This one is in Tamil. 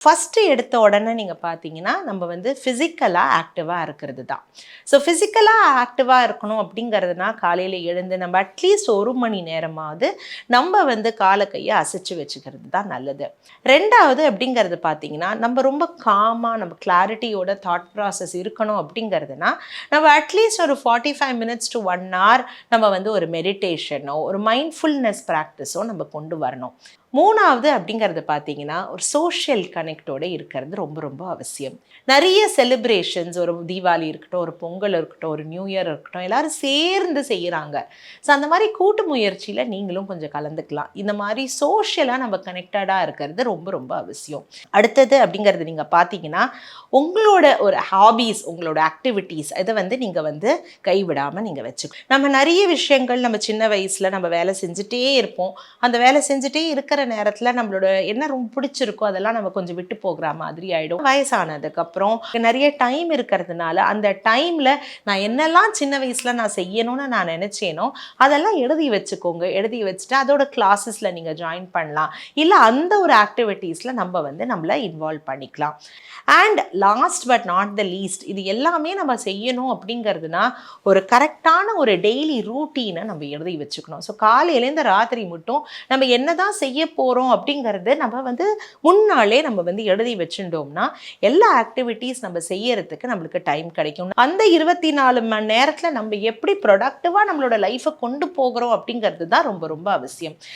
ஃபஸ்ட்டு எடுத்த உடனே நீங்கள் பார்த்தீங்கன்னா நம்ம வந்து ஃபிசிக்கலாக ஆக்டிவாக இருக்கிறது தான். ஸோ ஃபிசிக்கலாக ஆக்டிவாக இருக்கணும் அப்படிங்கிறதுனா காலையில் எழுந்து நம்ம அட்லீஸ்ட் 1 மணி நேரமாவது நம்ம வந்து காலை கையை அசைச்சு வச்சுக்கிறது தான் நல்லது. 2வது அப்படிங்கிறது பார்த்தீங்கன்னா நம்ம ரொம்ப காமாக நம்ம கிளாரிட்டியோட தாட் ப்ராசஸ் இருக்கணும் அப்படிங்கிறதுனா நம்ம அட்லீஸ்ட் ஒரு 45 மினிட்ஸ் டு 1 hour நம்ம வந்து ஒரு மெடிடேஷனோ ஒரு மைண்ட்ஃபுல்னஸ் ப்ராக்டிஸோ நம்ம கொண்டு வரணும். 3வது அப்படிங்கிறது பார்த்தீங்கன்னா ஒரு சோஷியல் கனெக்டோடு இருக்கிறது ரொம்ப ரொம்ப அவசியம். நிறைய செலிப்ரேஷன்ஸ், ஒரு தீபாவளி இருக்கட்டும், ஒரு பொங்கல் இருக்கட்டும், ஒரு நியூ இயர் இருக்கட்டும், எல்லோரும் சேர்ந்து செய்கிறாங்க. ஸோ அந்த மாதிரி கூட்டு முயற்சியில் நீங்களும் கொஞ்சம் கலந்துக்கலாம். இந்த மாதிரி சோஷியலாக நம்ம கனெக்டடாக இருக்கிறது ரொம்ப ரொம்ப அவசியம். அடுத்தது அப்படிங்கிறது நீங்கள் பார்த்தீங்கன்னா உங்களோட ஒரு ஹாபீஸ், உங்களோட ஆக்டிவிட்டீஸ் இதை வந்து நீங்கள் வந்து கைவிடாமல் நீங்கள் வச்சுக்கணும். நம்ம நிறைய விஷயங்கள் நம்ம சின்ன வயசில் நம்ம வேலை செஞ்சுட்டே இருப்போம். அந்த வேலை செஞ்சுட்டே இருக்கிற நேரத்தில் நம்மளோட என்ன ரொம்ப பிடிச்சிருக்கோ அதெல்லாம் நம்ம கொஞ்சம் விட்டு போகிற மாதிரி ஆகிடும். வயசானதுக்கப்புறம் நிறைய டைம் இருக்கிறதுனால அந்த டைமில் நான் என்னெல்லாம் சின்ன வயசில் நான் செய்யணும்னு நான் நினச்சேனோ அதெல்லாம் எழுதி வச்சுக்கோங்க. எழுதி வச்சுட்டு அதோட கிளாஸஸில் நீங்கள் ஜாயின் பண்ணலாம். இல்லை அந்த ஒரு ஆக்டிவிட்டீஸில் நம்ம வந்து நம்மளை இன்வால்வ் பண்ணிக்கலாம். And last but not the least, இது எல்லாமே நம்ம செய்யணும் அப்படிங்கிறதுனா ஒரு கரெக்டான ஒரு டெய்லி ரூட்டீனை நம்ம எழுதி வச்சுக்கணும். ஸோ காலையிலேருந்து ராத்திரி மட்டும் நம்ம என்ன தான் செய்ய போகிறோம் அப்படிங்கிறது நம்ம வந்து முன்னாலே நம்ம வந்து எழுதி வச்சுட்டோம்னா எல்லா ஆக்டிவிட்டீஸ் நம்ம செய்யறதுக்கு நம்மளுக்கு டைம் கிடைக்கும். அந்த 24 மணி நேரத்தில் நம்ம எப்படி ப்ரொடக்டிவாக நம்மளோட லைஃப்பை கொண்டு போகிறோம் அப்படிங்கிறது தான் ரொம்ப ரொம்ப அவசியம்.